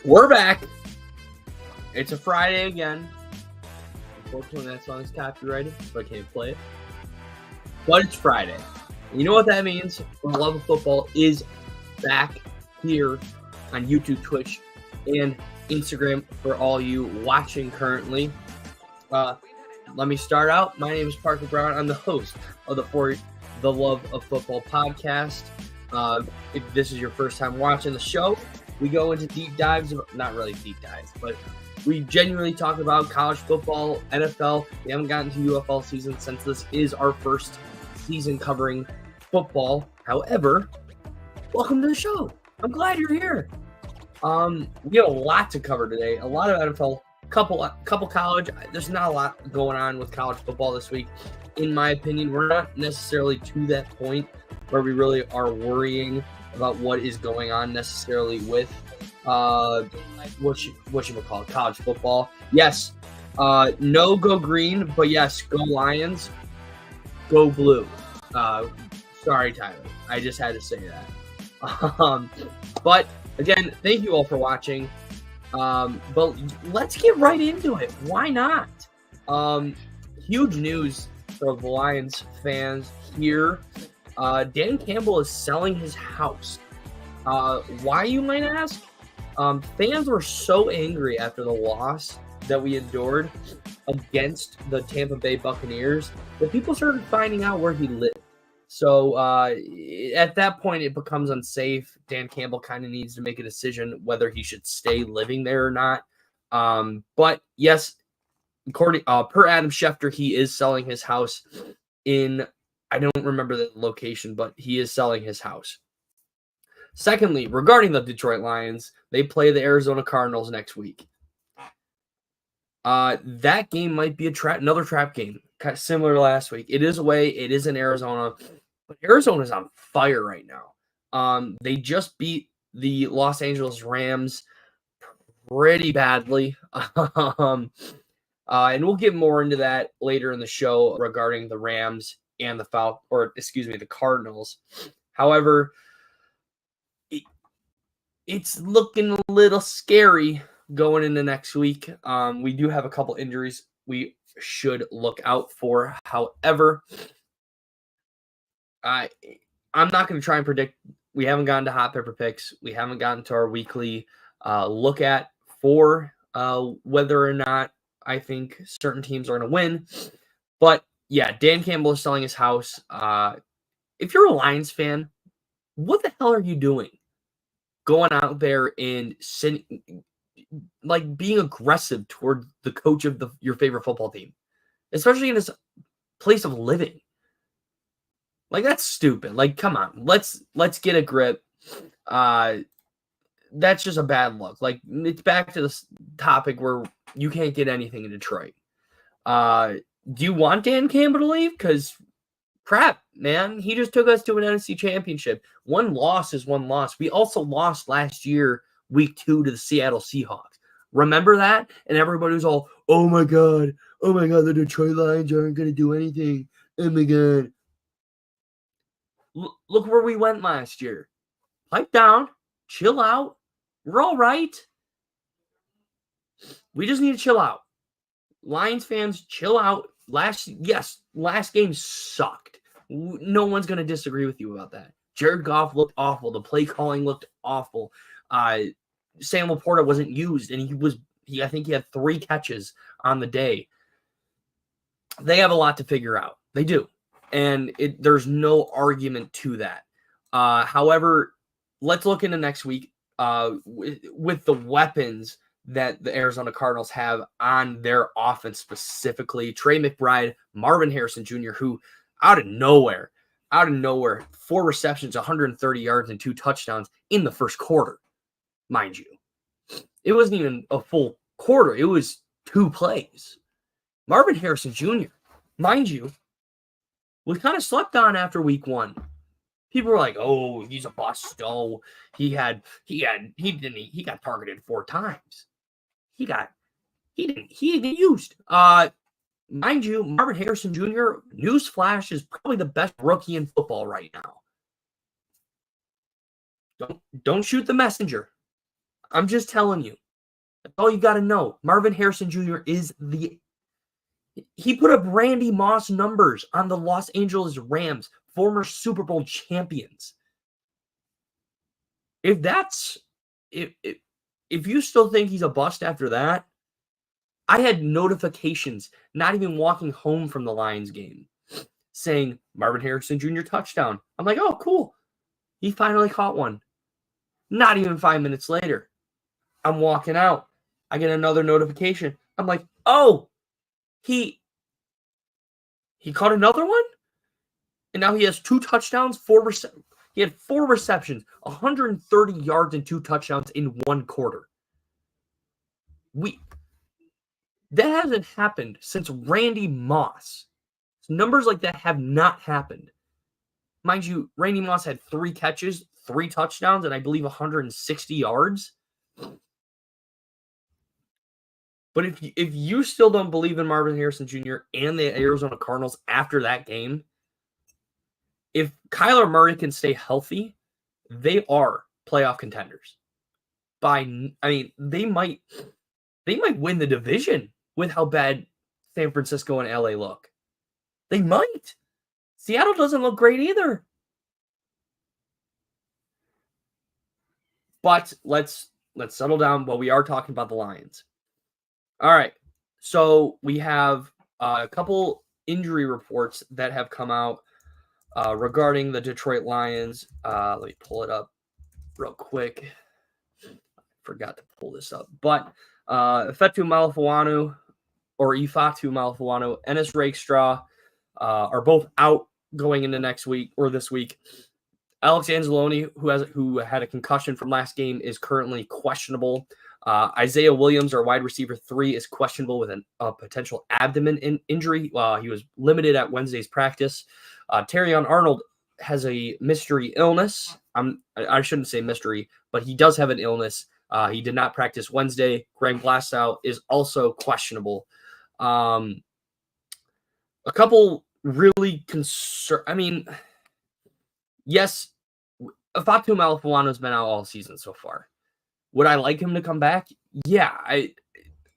We're back. It's a Friday again. Unfortunately, that song is copyrighted, so I can't play it. But it's Friday. You know what that means? For the Love of Football is back here on YouTube, Twitch, and Instagram for all you watching currently. Let me start out. My name is Parker Brown. I'm the host of the Love of Football podcast. If this is your first time watching the show, we go into deep dives, not really deep dives, but we genuinely talk about college football, NFL. We haven't gotten to UFL season since this is our first season covering football. However, welcome to the show. I'm glad you're here. We have a lot to cover today. A lot of NFL, couple college. There's not a lot going on with college football this week. In my opinion, we're not necessarily to that point where we really are worrying about what is going on necessarily with what you call it, college football. Yes, no go green, but yes, go Lions, go blue. Sorry, Tyler, I just had to say that. But again, thank you all for watching. But let's get right into it. Why not? Huge news for the Lions fans here. Dan Campbell is selling his house. Why, you might ask? Fans were so angry after the loss that we endured against the Tampa Bay Buccaneers that people started finding out where he lived. So at that point, it becomes unsafe. Dan Campbell kind of needs to make a decision whether he should stay living there or not. But yes, according per Adam Schefter, he is selling his house in, I don't remember the location, but he is selling his house. Secondly, regarding the Detroit Lions, they play the Arizona Cardinals next week. That game might be another trap game, kind of similar to last week. It is away. It is in Arizona, but Arizona is on fire right now. They just beat the Los Angeles Rams pretty badly. And we'll get more into that later in the show regarding the Rams and the Cardinals. However, it's looking a little scary going into next week. We do have a couple injuries we should look out for. However, I'm not going to try and predict. We haven't gotten to Hot Pepper Picks. We haven't gotten to our weekly look at for whether or not I think certain teams are going to win. But yeah, Dan Campbell is selling his house. If you're a Lions fan, what the hell are you doing? Going out there and being aggressive toward the coach of your favorite football team, especially in his place of living. Like, that's stupid. Like, come on, let's get a grip. That's just a bad look. Like, it's back to this topic where you can't get anything in Detroit. Do you want Dan Campbell to leave? Because crap, man, he just took us to an NFC championship. One loss is one loss. We also lost last year, week 2, to the Seattle Seahawks. Remember that? And everybody was all, oh my God, the Detroit Lions aren't going to do anything. Oh my God. Look where we went last year. Pipe down, chill out. We're all right. We just need to chill out. Lions fans, chill out. Last game sucked. No one's going to disagree with you about that. Jared Goff looked awful. The play calling looked awful. Sam Laporta wasn't used, and I think he had 3 catches on the day. They have a lot to figure out. They do. And there's no argument to that. However, let's look into next week with the weapons that the Arizona Cardinals have on their offense specifically. Trey McBride, Marvin Harrison Jr., who out of nowhere, 4 receptions, 130 yards, and 2 touchdowns in the first quarter, mind you. It wasn't even a full quarter. It was 2 plays. Marvin Harrison Jr., mind you, was kind of slept on after week 1. People were like, "Oh, he's a bust. Oh, he got targeted 4 times. He didn't used. Mind you, Marvin Harrison Jr., newsflash, is probably the best rookie in football right now. Don't shoot the messenger. I'm just telling you. That's all you got to know. Marvin Harrison Jr. He put up Randy Moss numbers on the Los Angeles Rams, former Super Bowl champions. If you still think he's a bust after that, I had notifications, not even walking home from the Lions game, saying Marvin Harrison Jr. touchdown. I'm like, oh, cool. He finally caught one. Not even 5 minutes later, I'm walking out. I get another notification. I'm like, oh, he caught another one? And now he has 2 touchdowns, he had 4 receptions, 130 yards, and 2 touchdowns in 1 quarter. That hasn't happened since Randy Moss. Numbers like that have not happened. Mind you, Randy Moss had 3 catches, 3 touchdowns, and I believe 160 yards. But if you still don't believe in Marvin Harrison Jr. and the Arizona Cardinals after that game, if Kyler Murray can stay healthy, they are playoff contenders. They might win the division with how bad San Francisco and LA look. They might. Seattle doesn't look great either. But let's settle down while we are talking about the Lions. All right. So we have a couple injury reports that have come out regarding the Detroit Lions. Let me pull it up real quick. Forgot to pull this up. But Ifeatu Malifuanu, Ennis Rakestraw are both out going into next week or this week. Alex Anzalone, who had a concussion from last game, is currently questionable. Isaiah Williams, our wide receiver 3, is questionable with a potential abdomen injury. He was limited at Wednesday's practice. Terrion Arnold has a mystery illness. I shouldn't say mystery, but he does have an illness. He did not practice Wednesday. Greg Glasgow is also questionable. A couple really yes, Ifeatu Malifuanu has been out all season so far. Would I like him to come back? Yeah, I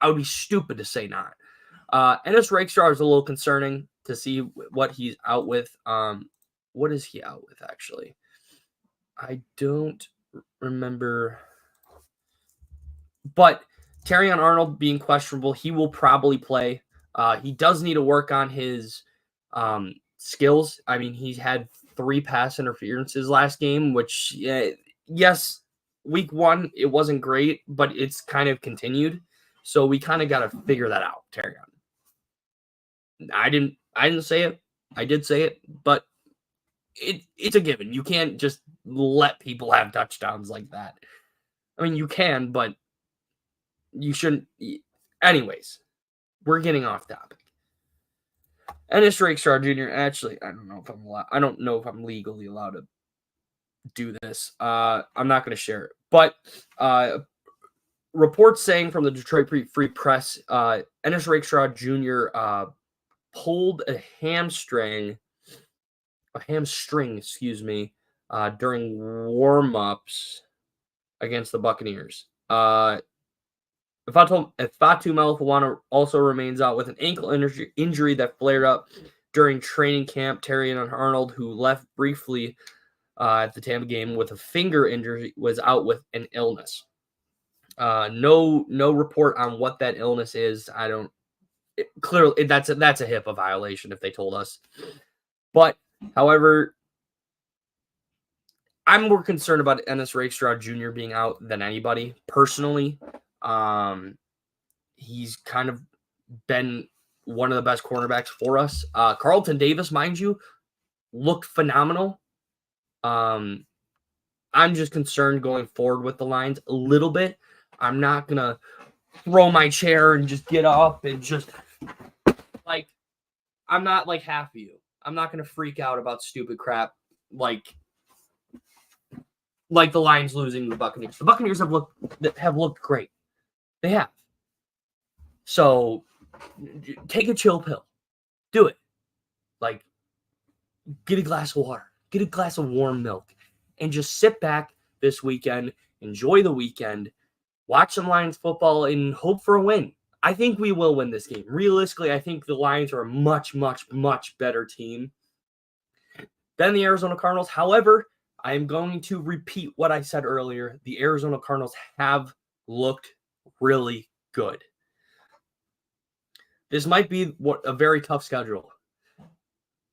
would be stupid to say not. Ennis Rakestraw is a little concerning to see what he's out with. What is he out with, actually? I don't remember. But Terrion Arnold being questionable, he will probably play. He does need to work on his skills. I mean, he had 3 pass interferences last game, which, yes, week 1, it wasn't great, but it's kind of continued. So we kind of got to figure that out, Terrion. I didn't say it. I did say it, but it's a given. You can't just let people have touchdowns like that. I mean, you can, but you shouldn't. Anyways, we're getting off topic. Ennis Rakestraw Jr. Actually, I don't know if I'm legally allowed to do this. I'm not going to share it. But reports saying from the Detroit Free Press, Ennis Rakestraw Jr. Pulled a hamstring, during warm-ups against the Buccaneers. Ifeatu Malifuanu also remains out with an ankle injury that flared up during training camp. Terrion Arnold, who left briefly at the Tampa game with a finger injury, was out with an illness. No report on what that illness is. Clearly that's a HIPAA violation if they told us. But however, I'm more concerned about Ennis Rakestraw Jr. being out than anybody personally. He's kind of been one of the best cornerbacks for us. Carlton Davis, mind you, looked phenomenal. I'm just concerned going forward with the Lions a little bit. I'm not going to throw my chair and just get up and just, like, I'm not like half of you. I'm not going to freak out about stupid crap like the Lions losing the Buccaneers. The Buccaneers have looked great. They have. So take a chill pill. Do it. Like, get a glass of water. Get a glass of warm milk. And just sit back this weekend. Enjoy the weekend. Watch some Lions football and hope for a win. I think we will win this game. Realistically, I think the Lions are a much, much, much better team than the Arizona Cardinals. However, I am going to repeat what I said earlier. The Arizona Cardinals have looked really good. This might be a very tough schedule,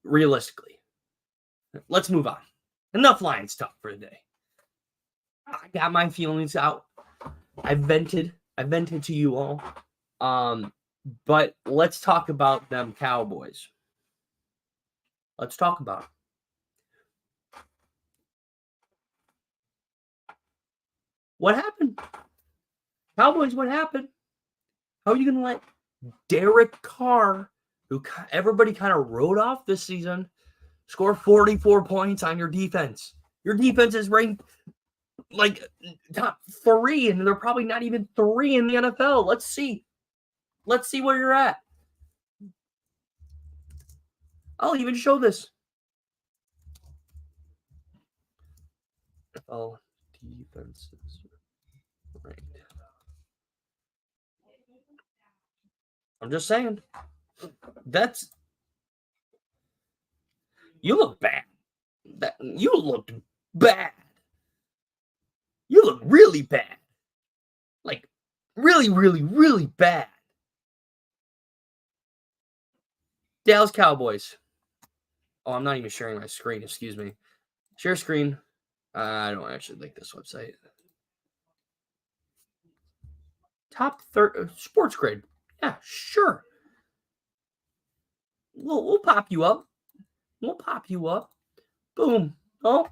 realistically. Let's move on. Enough Lions talk for today. I got my feelings out. I vented to you all. But let's talk about them Cowboys. Let's talk about it. What happened? Cowboys, what happened? How are you going to let Derek Carr, who everybody kind of wrote off this season, score 44 points on your defense? Your defense is ranked like top 3, and they're probably not even 3 in the NFL. Let's see where you're at. I'll even show this. NFL defenses ranked. I'm just saying. You look bad. You looked bad. You look really bad. Like, really, really, really bad. Dallas Cowboys. Oh, I'm not even sharing my screen. Excuse me. Share screen. I don't actually like this website. Top 30 sports grade. Yeah, sure. We'll pop you up. We'll pop you up. Boom. Oh,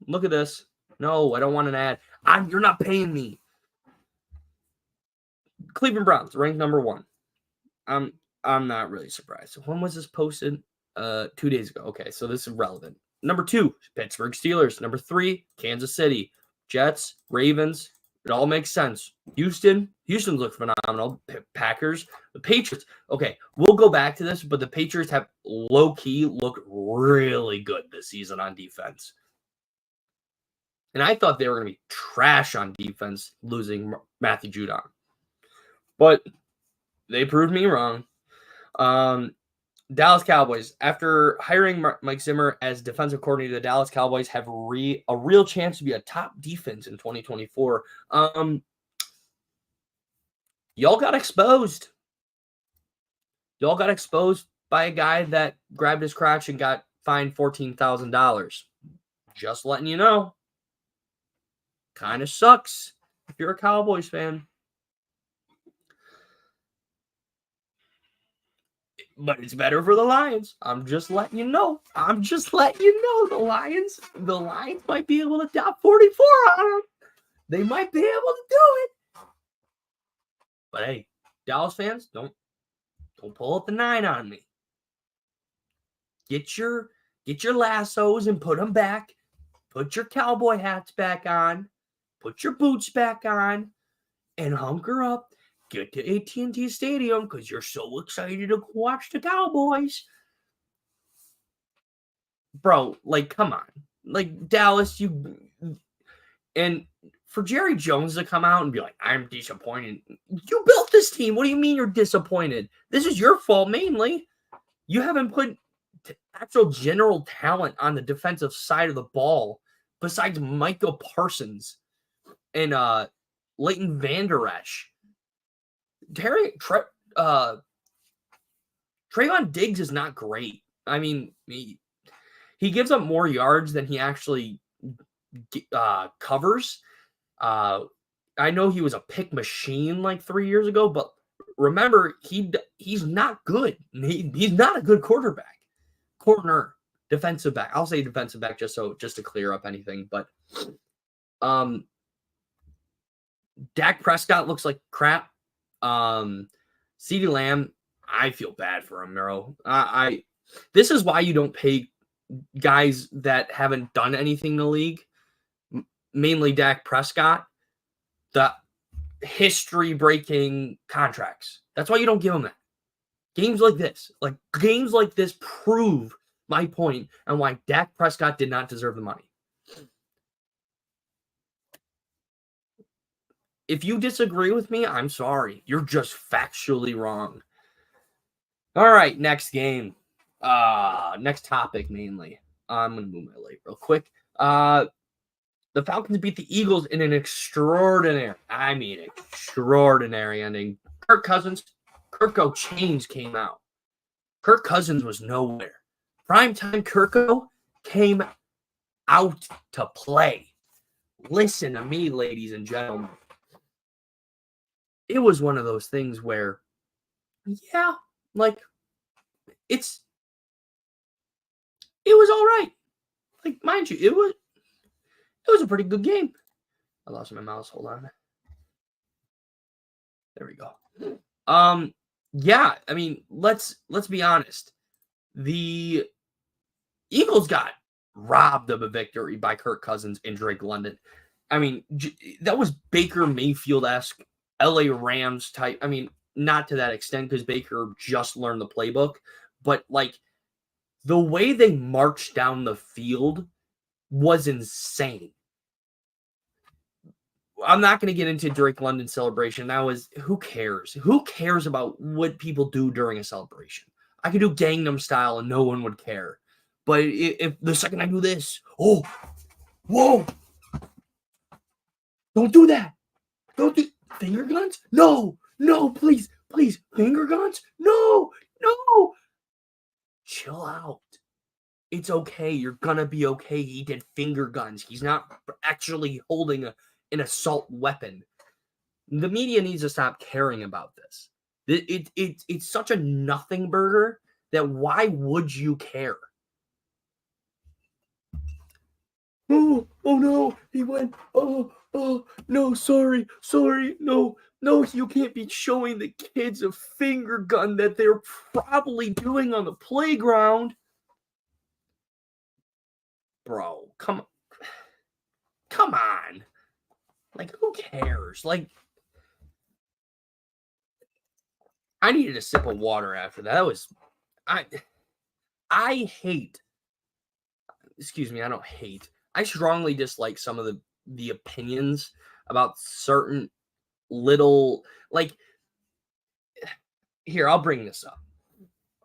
look at this. No, I don't want an ad. You're not paying me. Cleveland Browns ranked number 1. I'm not really surprised. When was this posted? 2 days ago. Okay, so this is relevant. Number 2, Pittsburgh Steelers. Number 3, Kansas City. Jets, Ravens. It all makes sense. Houston's look phenomenal. Packers, the Patriots. Okay, we'll go back to this, but the Patriots have low-key looked really good this season on defense. And I thought they were going to be trash on defense, losing Matthew Judon. But they proved me wrong. Dallas Cowboys, after hiring Mike Zimmer as defensive coordinator, the Dallas Cowboys have a real chance to be a top defense in 2024. Y'all got exposed. Y'all got exposed by a guy that grabbed his crotch and got fined $14,000. Just letting you know. Kind of sucks if you're a Cowboys fan. But it's better for the Lions. I'm just letting you know. The Lions might be able to top 44 on them. They might be able to do it. But hey, Dallas fans, don't pull up the 9 on me. Get your lassos and put them back. Put your cowboy hats back on. Put your boots back on. And hunker up. Get to AT&T Stadium because you're so excited to watch the Cowboys. Bro, like, come on. Like, Dallas, and for Jerry Jones to come out and be like, I'm disappointed. You built this team. What do you mean you're disappointed? This is your fault mainly. You haven't put actual general talent on the defensive side of the ball besides Micah Parsons and Leighton Vander Esch. Trayvon Diggs is not great. I mean, he gives up more yards than he actually covers. I know he was a pick machine like 3 years ago, but remember, he's not good. He's not a good quarterback. Defensive back. I'll say defensive back just to clear up anything. But Dak Prescott looks like crap. CeeDee Lamb, I feel bad for him, bro. This is why you don't pay guys that haven't done anything in the league, mainly Dak Prescott, the history-breaking contracts. That's why you don't give them that. Games like this prove my point on why Dak Prescott did not deserve the money. If you disagree with me, I'm sorry. You're just factually wrong. All right, next game. Next topic mainly. I'm going to move my light real quick. The Falcons beat the Eagles in an extraordinary ending. Kirko Chains came out. Kirk Cousins was nowhere. Primetime Kirko came out to play. Listen to me, ladies and gentlemen. It was one of those things where, yeah, like, it was all right. Like, mind you, it was a pretty good game. I lost my mouse. Hold on. There we go. Yeah, I mean, let's be honest. The Eagles got robbed of a victory by Kirk Cousins and Drake London. I mean, that was Baker Mayfield-esque, LA Rams type. I mean, not to that extent because Baker just learned the playbook, but like the way they marched down the field was insane. I'm not going to get into Drake London's celebration. Who cares? Who cares about what people do during a celebration? I could do Gangnam Style and no one would care. But if the second I do this, whoa, don't do that. Don't do finger guns. No, please, finger guns. No. Chill out. It's okay. You're gonna be okay. He did finger guns. He's not actually holding an assault weapon. The media needs to stop caring about this. It's such a nothing burger that why would you care? Oh no, he went. Oh no, sorry, no, you can't be showing the kids a finger gun that they're probably doing on the playground. Bro, come on. Like, who cares? Like, I needed a sip of water after that. That was, I hate, excuse me, I don't hate. I strongly dislike some of the opinions about certain little, like, here, I'll bring this up.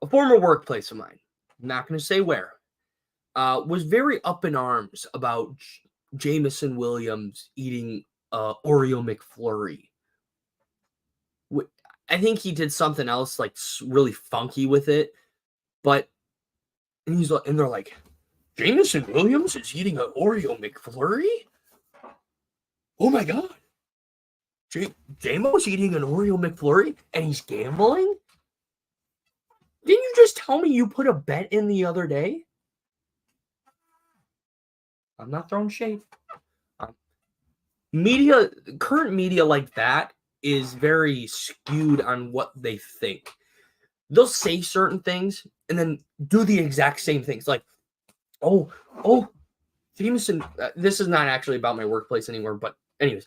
A former workplace of mine, I'm not going to say where, was very up in arms about Jameson Williams eating Oreo McFlurry. I think he did something else like really funky with it, and they're like, Jameson Williams is eating an Oreo McFlurry? Oh my God. Jamo's eating an Oreo McFlurry and he's gambling? Didn't you just tell me you put a bet in the other day? I'm not throwing shade. Current media like that is very skewed on what they think. They'll say certain things and then do the exact same things. Like, oh, Jameson, this is not actually about my workplace anymore, but anyways.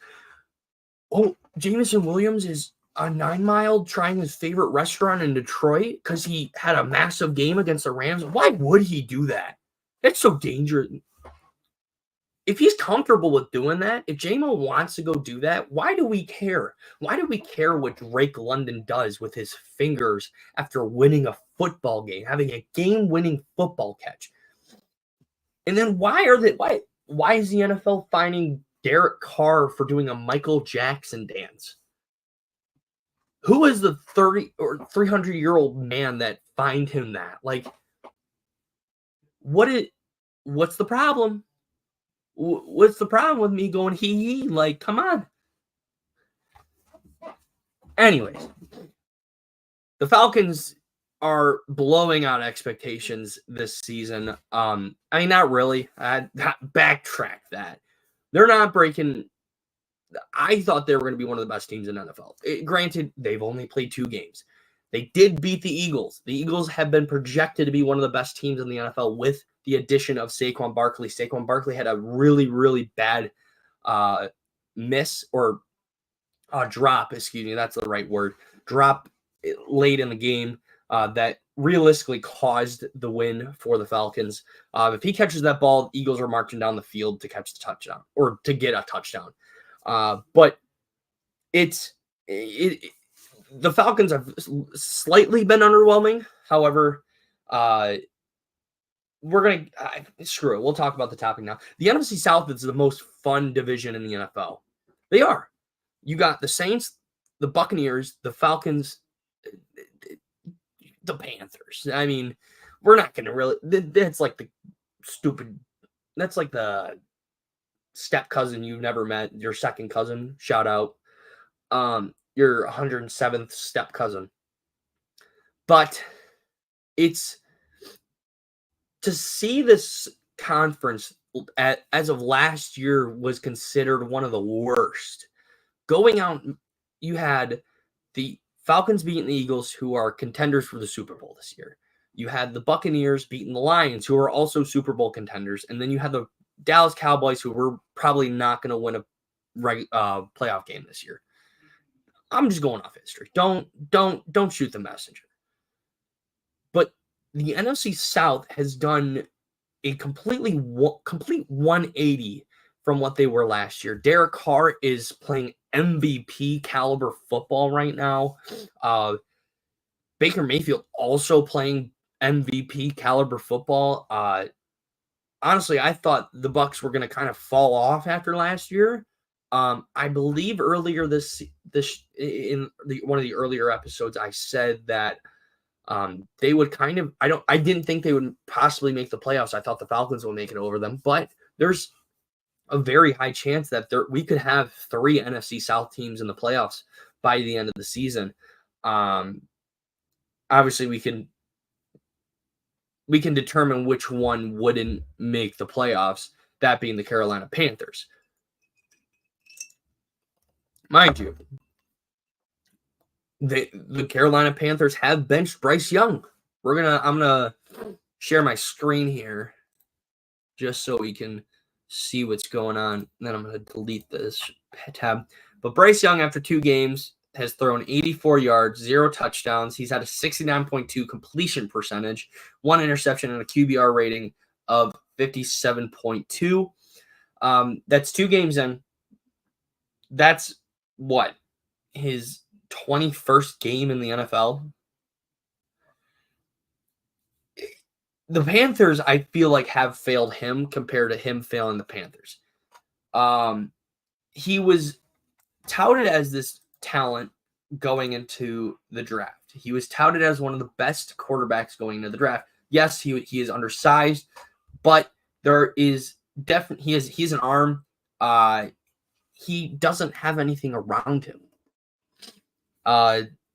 Oh, Jameson Williams is on 9 Mile trying his favorite restaurant in Detroit because he had a massive game against the Rams. Why would he do that? That's so dangerous. If he's comfortable with doing that, if JMO wants to go do that, why do we care? Why do we care what Drake London does with his fingers after winning a football game, having a game-winning football catch? And then why is the NFL fining Derek Carr for doing a Michael Jackson dance? Who is the 30 or 300-year-old man that fined him that? Like, what's the problem? What's the problem with me going hee? Like, come on. Anyways, the Falcons are blowing out expectations this season. I mean, not really. I backtrack that. They're not breaking. I thought they were going to be one of the best teams in NFL. Granted, they've only played 2 games. They did beat the Eagles. The Eagles have been projected to be one of the best teams in the NFL with the addition of Saquon Barkley. Saquon Barkley had a really, really bad miss or drop, excuse me, that's the right word, drop late in the game that realistically caused the win for the Falcons. If he catches that ball, Eagles are marching down the field to catch the touchdown or to get a touchdown. But the Falcons have slightly been underwhelming. However, we're going to screw it. We'll talk about the topic now. The NFC South is the most fun division in the NFL. They are. You got the Saints, the Buccaneers, the Falcons, the Panthers. I mean, we're not going to really. That's like the stupid. That's like the step cousin you've never met. Your second cousin. Shout out. Your 107th step cousin. But it's to see this conference as of last year was considered one of the worst. Going out, you had the Falcons beating the Eagles, who are contenders for the Super Bowl this year. You had the Buccaneers beating the Lions, who are also Super Bowl contenders. And then you had the Dallas Cowboys, who were probably not going to win a playoff game this year. I'm just going off history. Don't shoot the messenger. But the NFC South has done a complete 180 from what they were last year. Derek Carr is playing MVP caliber football right now. Baker Mayfield also playing MVP caliber football. Honestly, I thought the Bucs were going to kind of fall off after last year. I believe earlier this in one of the earlier episodes, I said that they would kind of. I didn't think they would possibly make the playoffs. I thought the Falcons would make it over them, but there's a very high chance that we could have 3 NFC South teams in the playoffs by the end of the season. Obviously, we can determine which one wouldn't make the playoffs, that being the Carolina Panthers. Mind you, the Carolina Panthers have benched Bryce Young. I'm gonna share my screen here just so we can see what's going on. And then I'm gonna delete this tab. But Bryce Young, after 2 games, has thrown 84 yards, 0 touchdowns. He's had a 69.2 completion percentage, 1 interception, and a QBR rating of 57.2. That's 2 games in. That's what? His 21st game in the NFL. The Panthers, I feel like, have failed him compared to him failing the Panthers. He was touted as this talent going into the draft. He was touted as one of the best quarterbacks going into the draft. Yes, he is undersized, but there is definitely he's an arm. He doesn't have anything around him.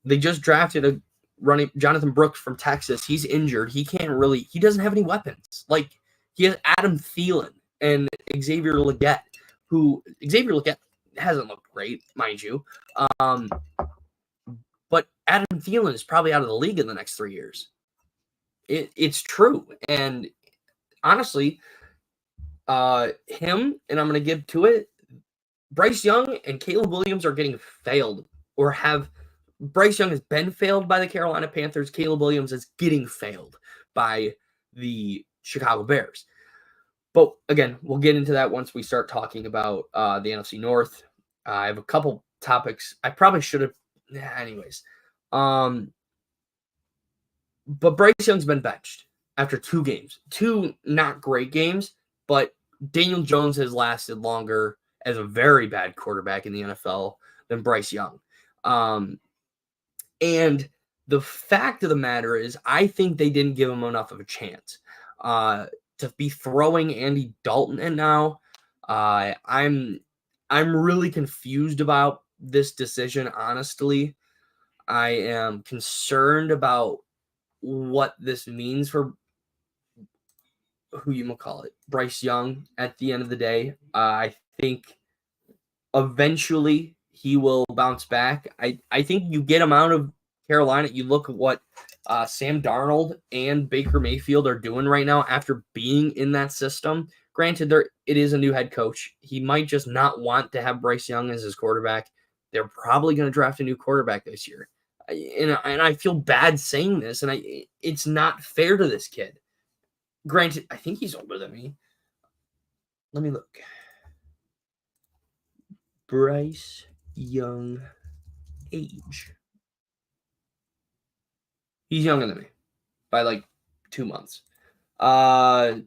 They just drafted a running Jonathan Brooks from Texas. He's injured. He doesn't have any weapons. Like, he has Adam Thielen and Xavier Legette, who Xavier Legette hasn't looked great, mind you. But Adam Thielen is probably out of the league in the next 3 years. It's true. And honestly, him, and I'm going to get to it, Bryce Young and Caleb Williams are getting failed, or Bryce Young has been failed by the Carolina Panthers. Caleb Williams is getting failed by the Chicago Bears. But again, we'll get into that once we start talking about the NFC North. I have a couple topics. I probably should have. Anyways. But Bryce Young's been benched after 2 games. 2 not great games, but Daniel Jones has lasted longer as a very bad quarterback in the NFL than Bryce Young. And the fact of the matter is, I think they didn't give him enough of a chance to be throwing Andy Dalton in now. I'm really confused about this decision, honestly. I am concerned about what this means for Bryce Young at the end of the day. I think eventually he will bounce back. I think you get him out of Carolina. You look at what Sam Darnold and Baker Mayfield are doing right now after being in that system. Granted, it is a new head coach. He might just not want to have Bryce Young as his quarterback. They're probably going to draft a new quarterback this year. And I feel bad saying this, and it's not fair to this kid. Granted, I think he's older than me. Let me look. Bryce Young age. He's younger than me by like 2 months. They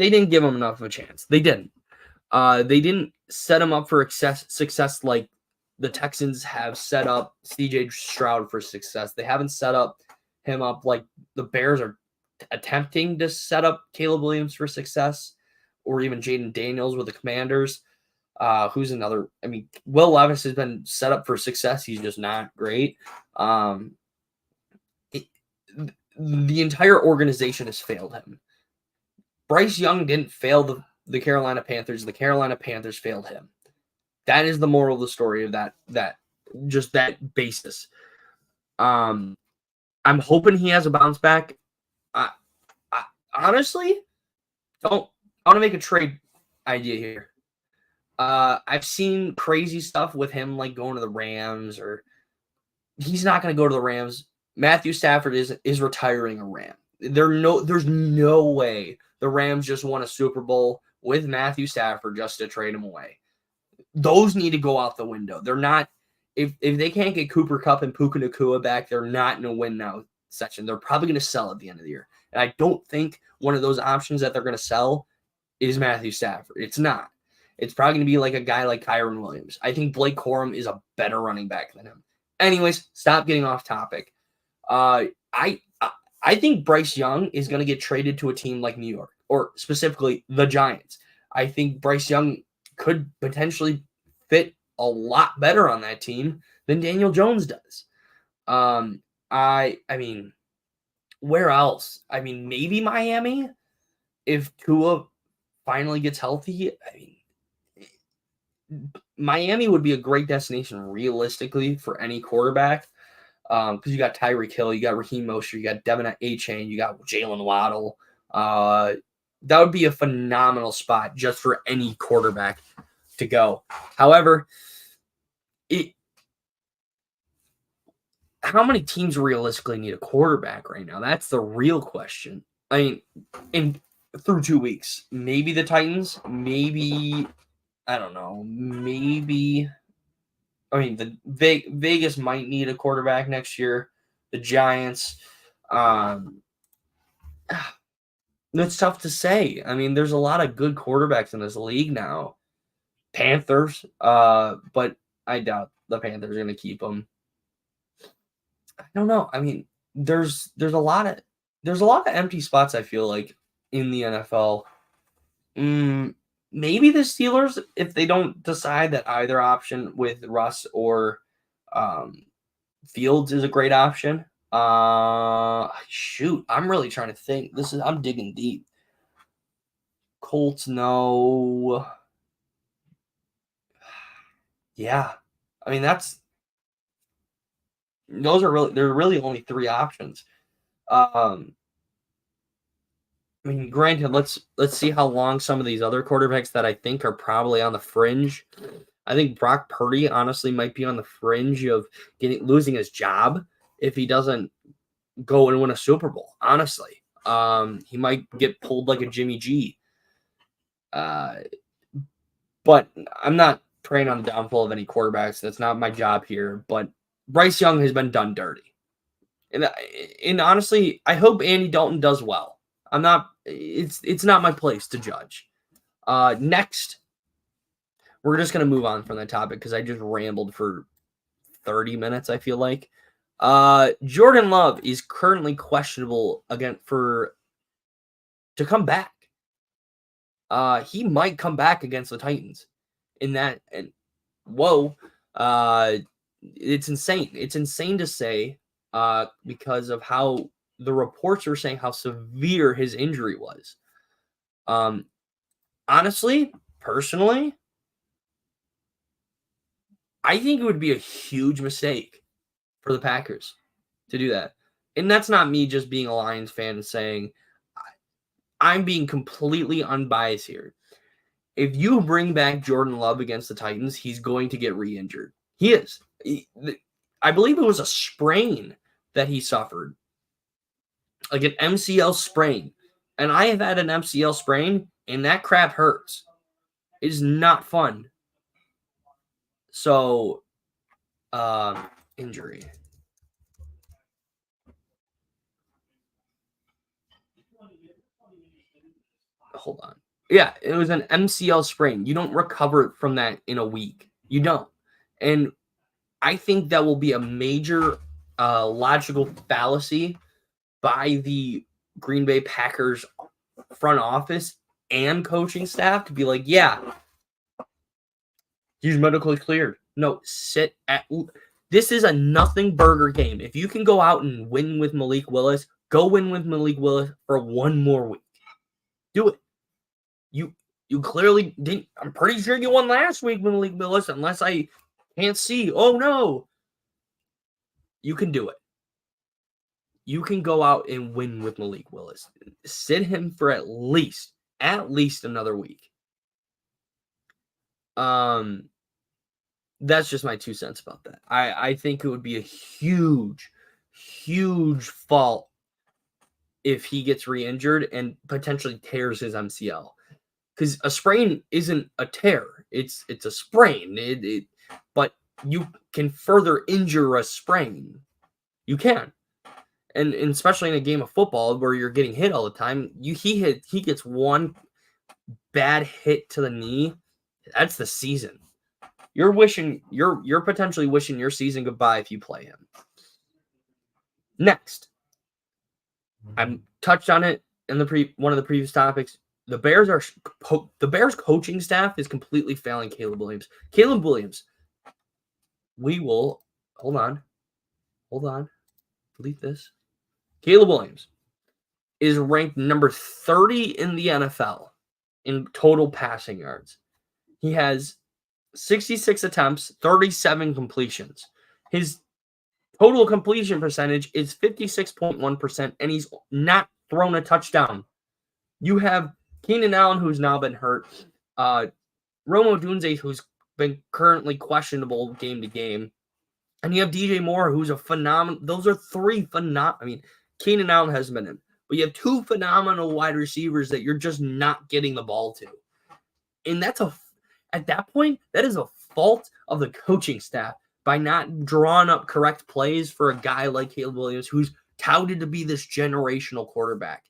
didn't give him enough of a chance. They didn't. They didn't set him up for success like the Texans have set up CJ Stroud for success. They haven't set him up like the Bears are attempting to set up Caleb Williams for success, or even Jaden Daniels with the Commanders. Who's another? I mean, Will Levis has been set up for success. He's just not great. The entire organization has failed him. Bryce Young didn't fail the Carolina Panthers. The Carolina Panthers failed him. That is the moral of the story of that basis. I'm hoping he has a bounce back. I honestly I want to make a trade idea here. I've seen crazy stuff with him, like going to the Rams, or he's not going to go to the Rams. Matthew Stafford is retiring a Ram. There's no way the Rams just won a Super Bowl with Matthew Stafford just to trade him away. Those need to go out the window. They're not, if they can't get Cooper Kupp and Puka Nacua back, they're not in a win now section. They're probably going to sell at the end of the year. And I don't think one of those options that they're going to sell is Matthew Stafford. It's not. It's probably going to be like a guy like Kyron Williams. I think Blake Corum is a better running back than him. Anyways, stop getting off topic. I think Bryce Young is going to get traded to a team like New York, or specifically the Giants. I think Bryce Young could potentially fit a lot better on that team than Daniel Jones does. I mean, where else? I mean, maybe Miami if Tua finally gets healthy. I mean, Miami would be a great destination realistically for any quarterback. Because you got Tyreek Hill, you got Raheem Mostert, you got Devin Achane, you got Jalen Waddle. That would be a phenomenal spot just for any quarterback to go. However, how many teams realistically need a quarterback right now? That's the real question. I mean, through 2 weeks, maybe the Titans, maybe, I don't know, maybe. I mean, the Vegas might need a quarterback next year. The Giants, it's tough to say. I mean, there's a lot of good quarterbacks in this league now. Panthers, but I doubt the Panthers are going to keep them. I don't know. I mean, there's a lot of empty spots. I feel like in the NFL. Maybe the Steelers, if they don't decide that either option with Russ or Fields is a great option. Shoot, I'm really trying to think. I'm digging deep. Colts, no. Yeah. I mean, they're really only 3 options. I mean, granted, let's see how long some of these other quarterbacks that I think are probably on the fringe. I think Brock Purdy honestly might be on the fringe of losing his job if he doesn't go and win a Super Bowl. Honestly, he might get pulled like a Jimmy G. But I'm not preying on the downfall of any quarterbacks. That's not my job here. But Bryce Young has been done dirty, and honestly, I hope Andy Dalton does well. I'm not. It's not my place to judge. Next, we're just gonna move on from that topic because I just rambled for 30 minutes. I feel like Jordan Love is currently questionable again to come back. He might come back against the Titans in that. And whoa, it's insane. It's insane to say because of how the reports were saying how severe his injury was. Honestly, personally, I think it would be a huge mistake for the Packers to do that. And that's not me just being a Lions fan and saying, I'm being completely unbiased here. If you bring back Jordan Love against the Titans, he's going to get re-injured. He is. I believe it was a sprain that he suffered, like an MCL sprain. And I have had an MCL sprain, and that crap hurts. It is not fun. So, injury. Hold on. Yeah, it was an MCL sprain. You don't recover from that in a week. You don't. And I think that will be a major logical fallacy by the Green Bay Packers front office and coaching staff to be like, yeah, he's medically cleared. No, sit at. This is a nothing burger game. If you can go out and win with Malik Willis, go win with Malik Willis for one more week. Do it. You clearly didn't. I'm pretty sure you won last week with Malik Willis, unless I can't see. Oh no. You can do it. You can go out and win with Malik Willis. Sit him for at least another week. That's just my 2 cents about that. I think it would be a huge fault if he gets re-injured and potentially tears his MCL. Because a sprain isn't a tear. It's a sprain. But you can further injure a sprain. You can. And especially in a game of football where you're getting hit all the time, he gets one bad hit to the knee. That's the season. You're potentially wishing your season goodbye if you play him. Next, I touched on it in one of the previous topics. The Bears coaching staff is completely failing Caleb Williams. Caleb Williams, hold on, delete this. Caleb Williams is ranked number 30 in the NFL in total passing yards. He has 66 attempts, 37 completions. His total completion percentage is 56.1%, and he's not thrown a touchdown. You have Keenan Allen, who's now been hurt. Rome Odunze, who's been currently questionable game to game. And you have DJ Moore, who's a phenomenal. Those are three phenomenal. I mean, Keenan Allen hasn't been in. But you have two phenomenal wide receivers that you're just not getting the ball to. And at that point, that is a fault of the coaching staff by not drawing up correct plays for a guy like Caleb Williams, who's touted to be this generational quarterback.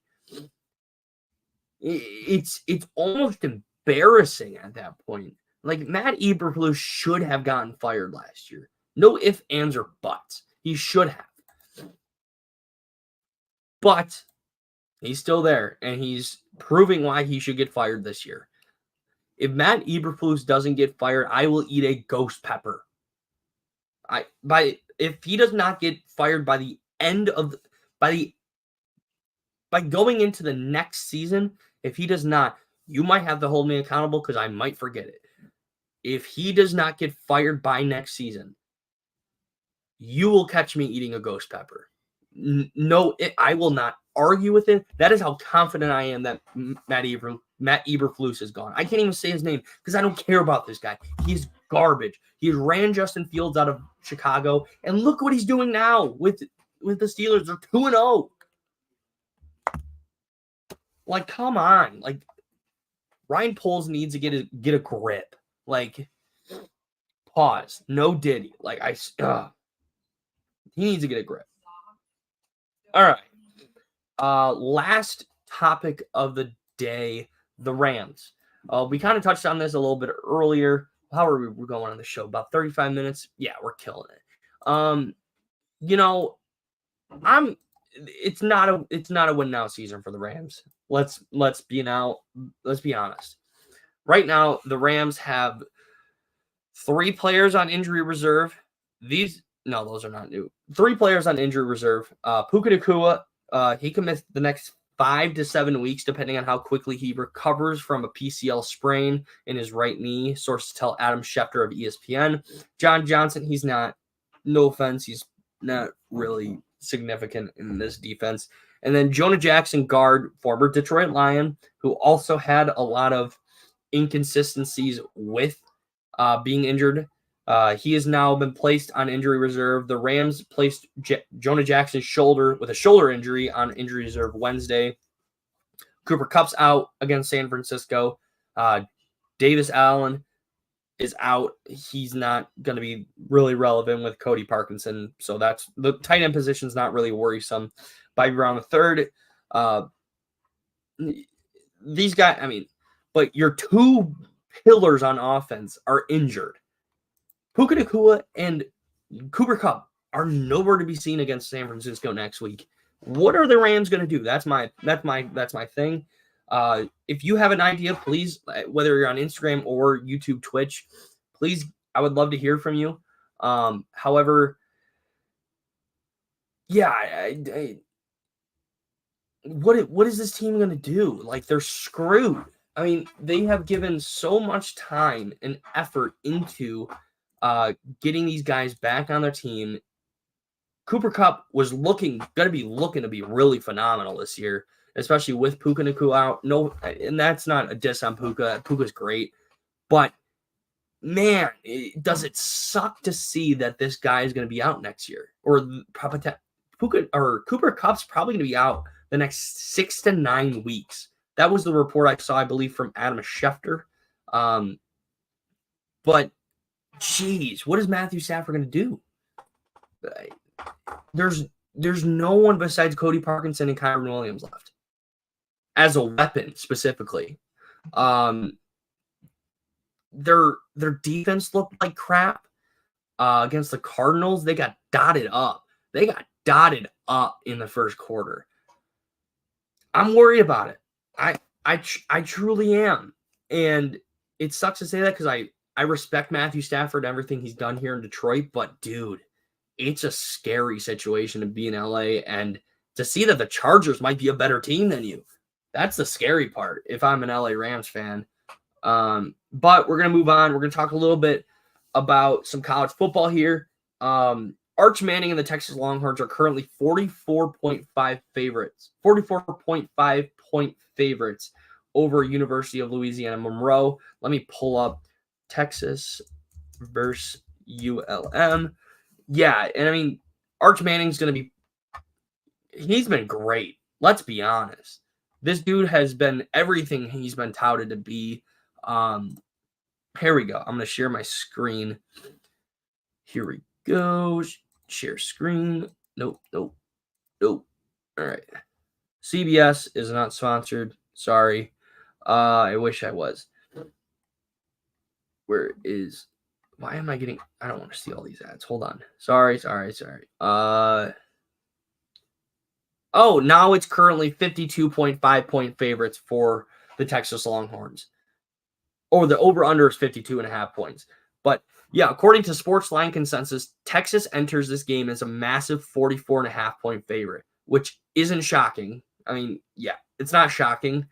It's almost embarrassing at that point. Like, Matt Eberflus should have gotten fired last year. No ifs, ands, or buts. He should have. But he's still there, and he's proving why he should get fired this year. If Matt Eberflus doesn't get fired, I will eat a ghost pepper. If he does not get fired by the end of by going into the next season, if he does not, you might have to hold me accountable because I might forget it. If he does not get fired by next season, you will catch me eating a ghost pepper. No, I will not argue with it. That is how confident I am that Matt Eberflus is gone. I can't even say his name because I don't care about this guy. He's garbage. He ran Justin Fields out of Chicago, and look what he's doing now with the Steelers. They're 2-0. Like, come on. Like, Ryan Poles needs to get a grip. Like, pause. No Diddy. Like, he needs to get a grip. All right. Last topic of the day, the Rams. We kind of touched on this a little bit earlier. How are we going on the show? About 35 minutes? Yeah, we're killing it. It's not a win now season for the Rams. Let's be honest. Right now, the Rams have 3 players on injury reserve. No, those are not new. 3 players on injury reserve. Puka Nacua, he can miss the next 5 to 7 weeks, depending on how quickly he recovers from a PCL sprain in his right knee. Sources tell Adam Schefter of ESPN. John Johnson, he's not. No offense, he's not really significant in this defense. And then Jonah Jackson, guard, former Detroit Lion, who also had a lot of inconsistencies with being injured. He has now been placed on injury reserve. The Rams placed Jonah Jackson's shoulder with a shoulder injury on injury reserve Wednesday. Cooper Kupp's out against San Francisco. Davis Allen is out. He's not going to be really relevant with Cody Parkinson. So that's the tight end position is not really worrisome. By around the third, these guys, but your 2 pillars on offense are injured. Puka Nacua and Cooper Kupp are nowhere to be seen against San Francisco next week. What are the Rams going to do? That's my thing. If you have an idea, please, whether you're on Instagram or YouTube, Twitch, please, I would love to hear from you. However, yeah, what is this team going to do? Like, they're screwed. They have given so much time and effort into getting these guys back on their team. Cooper Kupp was looking to be really phenomenal this year, especially with Puka Nacua out. No, and that's not a diss on Puka. Puka's great, but man, does it suck to see that this guy is going to be out next year, or Cooper Kupp's probably going to be out the next 6 to 9 weeks. That was the report I saw, I believe, from Adam Schefter. But geez, what is Matthew Stafford going to do? There's no one besides Cody Parkinson and Kyron Williams left as a weapon specifically. Their defense looked like crap against the Cardinals. They got dotted up. in the first quarter. I'm worried about it. I truly am. And it sucks to say that because I respect Matthew Stafford and everything he's done here in Detroit, but dude, it's a scary situation to be in LA and to see that the Chargers might be a better team than you. That's the scary part if I'm an LA Rams fan. But we're going to move on. We're going to talk a little bit about some college football here. Arch Manning and the Texas Longhorns are currently 44.5 favorites. 44.5 point favorites over University of Louisiana Monroe. Let me pull up Texas versus ULM. Yeah, and Arch Manning's going to be – he's been great. Let's be honest. This dude has been everything he's been touted to be. Here we go. I'm going to share my screen. Here we go. Share screen. Nope. All right. CBS is not sponsored. Sorry. I wish I was. Why am I getting, I don't want to see all these ads. Hold on. Sorry. Now it's currently 52.5 point favorites for the Texas Longhorns. Or the over-under is 52.5 points. But yeah, according to Sportsline consensus, Texas enters this game as a massive 44.5 point favorite, which isn't shocking. It's not shocking.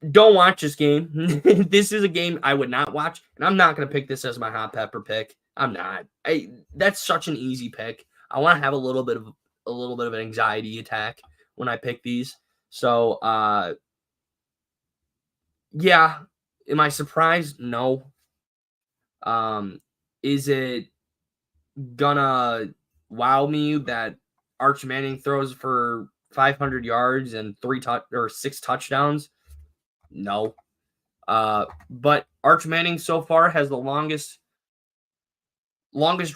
Don't watch this game. This is a game I would not watch, and I'm not going to pick this as my hot pepper pick. I'm not. That's such an easy pick. I want to have a little bit of an anxiety attack when I pick these. So, yeah. Am I surprised? No. Is it gonna wow me that Arch Manning throws for 500 yards and 6 touchdowns? No. But Arch Manning so far has the longest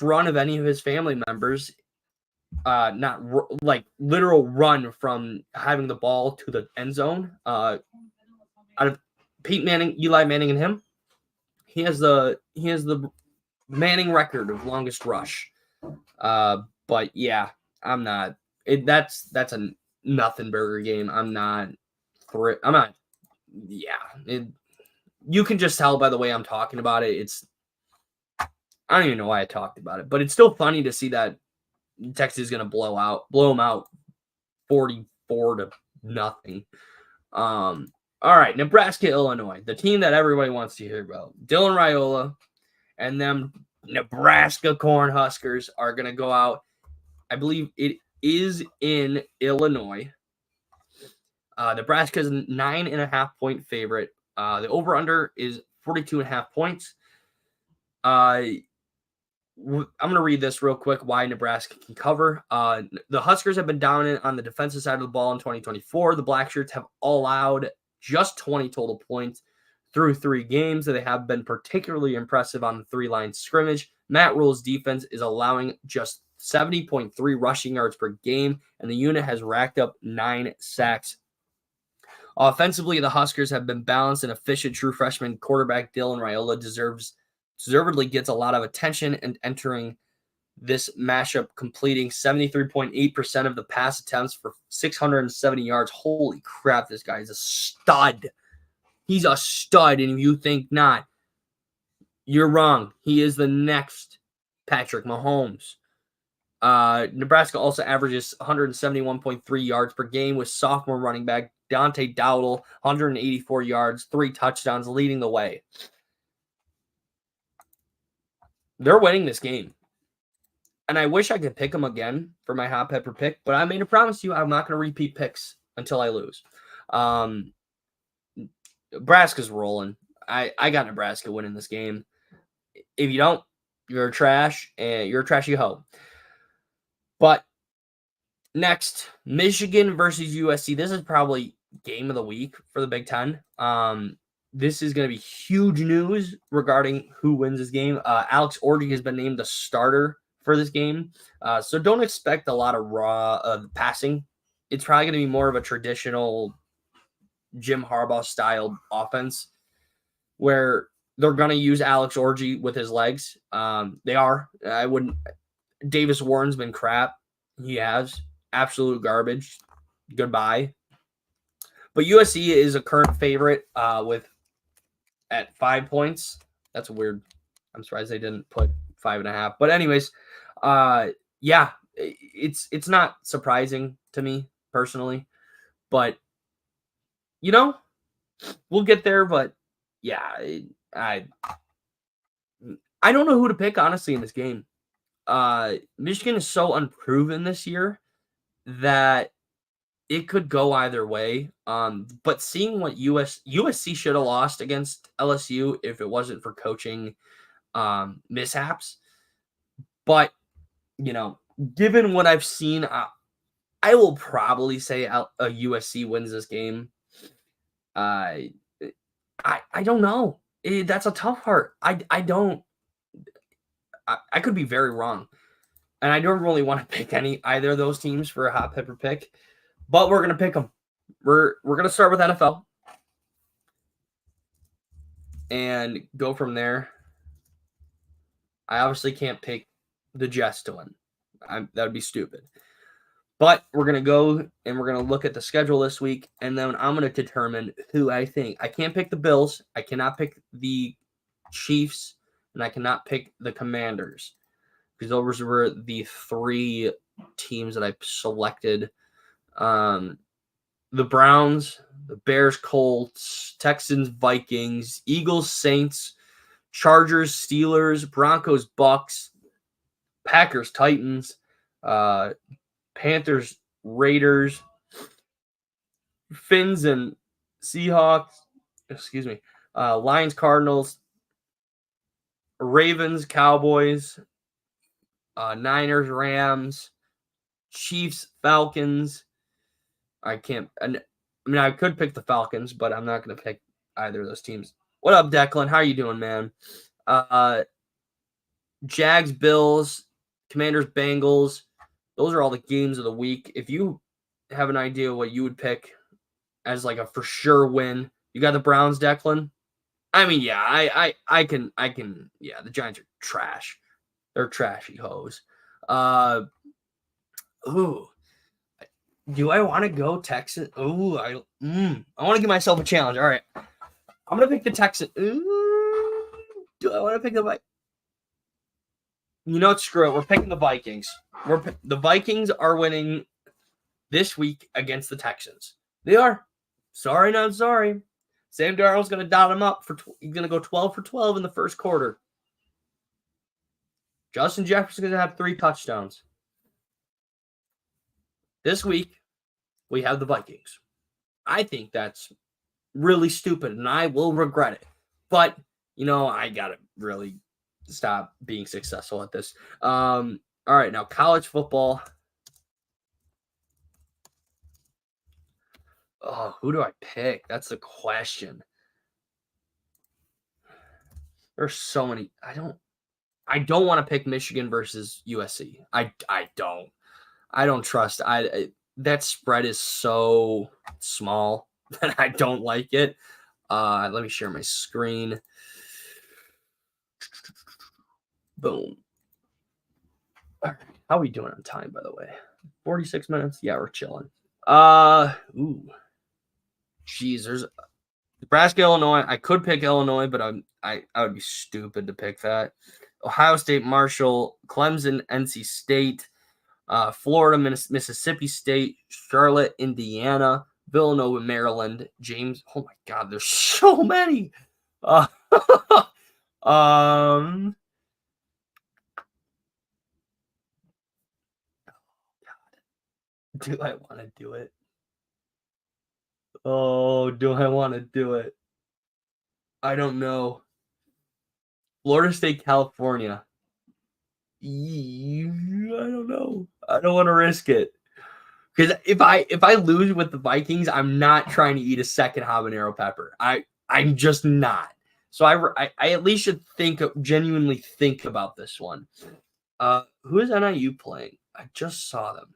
run of any of his family members. Not literal run from having the ball to the end zone. Out of Peyton Manning, Eli Manning, and him, he has the Manning record of longest rush. But yeah, I'm not. That's a nothing burger game. I'm not. Yeah, you can just tell by the way I'm talking about it. I don't even know why I talked about it, but it's still funny to see that Texas is going to blow them out 44-0. All right, Nebraska, Illinois, the team that everybody wants to hear about. Dylan Raiola and them Nebraska Cornhuskers are going to go out. I believe it is in Illinois. Nebraska's 9.5-point favorite. The over-under is 42.5 points. I'm going to read this real quick why Nebraska can cover. The Huskers have been dominant on the defensive side of the ball in 2024. The Blackshirts have allowed just 20 total points through 3 games. They have been particularly impressive on the 3-line scrimmage. Matt Rule's defense is allowing just 70.3 rushing yards per game, and the unit has racked up 9 sacks. Offensively, the Huskers have been balanced and efficient. True freshman quarterback Dylan Raiola deservedly gets a lot of attention and entering this matchup, completing 73.8% of the pass attempts for 670 yards. Holy crap, this guy is a stud. He's a stud, and if you think not, you're wrong. He is the next Patrick Mahomes. Nebraska also averages 171.3 yards per game with sophomore running back Dante Dowdle, 184 yards, 3 touchdowns, leading the way. They're winning this game. And I wish I could pick them again for my hot pepper pick, but I made a promise to you I'm not going to repeat picks until I lose. Nebraska's rolling. I got Nebraska winning this game. If you don't, you're trash, and you're a trashy hoe. But next, Michigan versus USC. This is probably game of the week for the Big Ten. This is going to be huge news regarding who wins this game. Alex Orji has been named the starter for this game. So don't expect a lot of raw passing. It's probably going to be more of a traditional Jim Harbaugh style offense where they're going to use Alex Orji with his legs. They are. Davis Warren's been crap. He has. Absolute garbage. Goodbye. But USC is a current favorite at 5 points. That's weird. I'm surprised they didn't put 5.5. But anyways, yeah, it's not surprising to me personally. But we'll get there. But yeah, I don't know who to pick honestly in this game. Michigan is so unproven this year that it could go either way. But seeing what USC should have lost against LSU if it wasn't for coaching mishaps. But, given what I've seen, I will probably say a USC wins this game. I don't know. That's a tough part. I could be very wrong. And I don't really want to pick either of those teams for a hot pepper pick. But we're going to pick them. We're going to start with NFL. And go from there. I obviously can't pick the Jets to win. That would be stupid. But we're going to go and we're going to look at the schedule this week. And then I'm going to determine who I think. I can't pick the Bills. I cannot pick the Chiefs. And I cannot pick the Commanders. Because those were the 3 teams that I selected. The Browns, the Bears, Colts, Texans, Vikings, Eagles, Saints, Chargers, Steelers, Broncos, Bucks, Packers, Titans, Panthers, Raiders, Finns and Seahawks, Lions, Cardinals, Ravens, Cowboys, Niners, Rams, Chiefs, Falcons. I could pick the Falcons, but I'm not going to pick either of those teams. What up, Declan? How are you doing, man? Jags, Bills, Commanders, Bengals. Those are all the games of the week. If you have an idea what you would pick as like a for sure win, you got the Browns, Declan? I mean, yeah, I can. Yeah, the Giants are trash. They're trashy hoes. Do I want to go Texans? Oh, I want to give myself a challenge. All right. I'm going to pick the Texans. Do I want to pick the You know what? Screw it. We're picking the Vikings. The Vikings are winning this week against the Texans. They are. Sorry, not sorry. Sam Darnold's going to dot him up. He's going to go 12 for 12 in the first quarter. Justin Jefferson's going to have 3 touchdowns. This week, we have the Vikings. I think that's really stupid, and I will regret it. But, I got to really stop being successful at this. All right, now college football. Oh, who do I pick? That's the question. There's so many. I don't want to pick Michigan versus USC. I don't. I don't trust. That spread is so small that I don't like it. Let me share my screen. Boom. All right. How are we doing on time, by the way? 46 minutes? Yeah, we're chilling. Ooh. Jeez, there's Nebraska, Illinois. I could pick Illinois, but I would be stupid to pick that. Ohio State, Marshall, Clemson, NC State, Florida, Mississippi State, Charlotte, Indiana, Villanova, Maryland, James. Oh my God, there's so many. Do I want to do it? Oh, do I want to do it? I don't know. Florida State, California. I don't know. I don't want to risk it. Because if I lose with the Vikings, I'm not trying to eat a second habanero pepper. I'm just not. So I at least should genuinely think about this one. Who is NIU playing? I just saw them.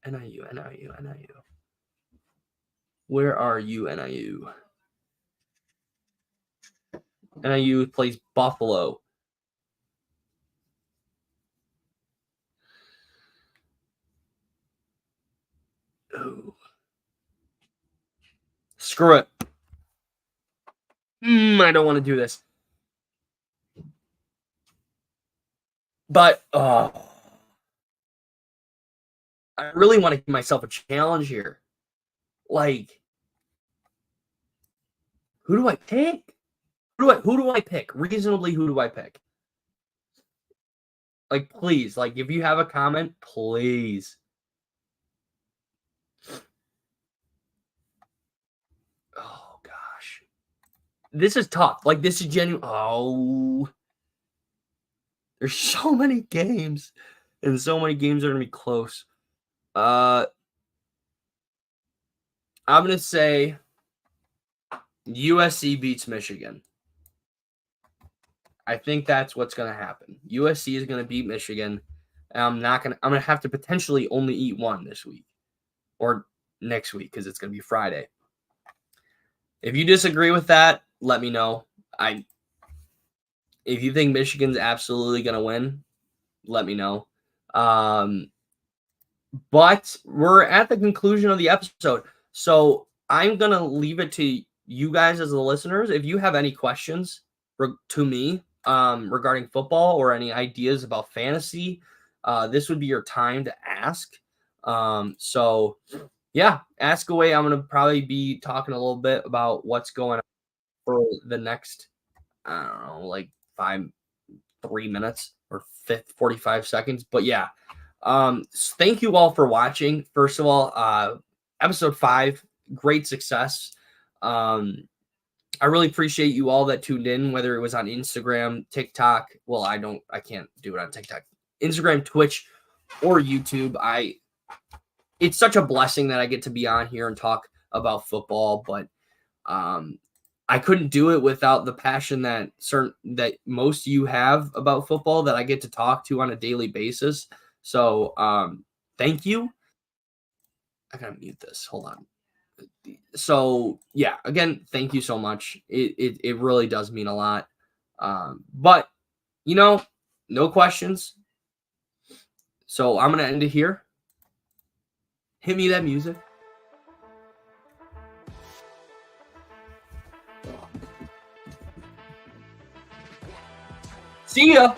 NIU. Where are you, NIU? NIU plays Buffalo. Ooh. Screw it. I don't want to do this. But I really want to give myself a challenge here. Like, who do I pick? Who do I pick? Reasonably, who do I pick? Like, please, like, if you have a comment, please. Oh gosh, this is tough. Like, this is genuine. Oh, there's so many games, and so many games are gonna be close. I'm gonna say USC beats Michigan. I think that's what's gonna happen. USC is gonna beat Michigan. I'm gonna have to potentially only eat one this week or next week because it's gonna be Friday. If you disagree with that, let me know. If you think Michigan's absolutely gonna win, let me know. But we're at the conclusion of the episode, so I'm gonna leave it to you guys as the listeners. If you have any questions to me regarding football or any ideas about fantasy, this would be your time to ask. So yeah, ask away. I'm gonna probably be talking a little bit about what's going on for the next, I don't know, like 3 minutes or 45 seconds. But yeah, thank you all for watching. First of all, episode 5, great success. I really appreciate you all that tuned in, whether it was on Instagram, TikTok. Well, I can't do it on TikTok, Instagram, Twitch, or YouTube. It's such a blessing that I get to be on here and talk about football, but I couldn't do it without the passion that most of you have about football that I get to talk to on a daily basis. So thank you. I gotta mute this. Hold on. So yeah, again, thank you so much. It really does mean a lot. But no questions. So I'm gonna end it here. Hit me that music. See ya.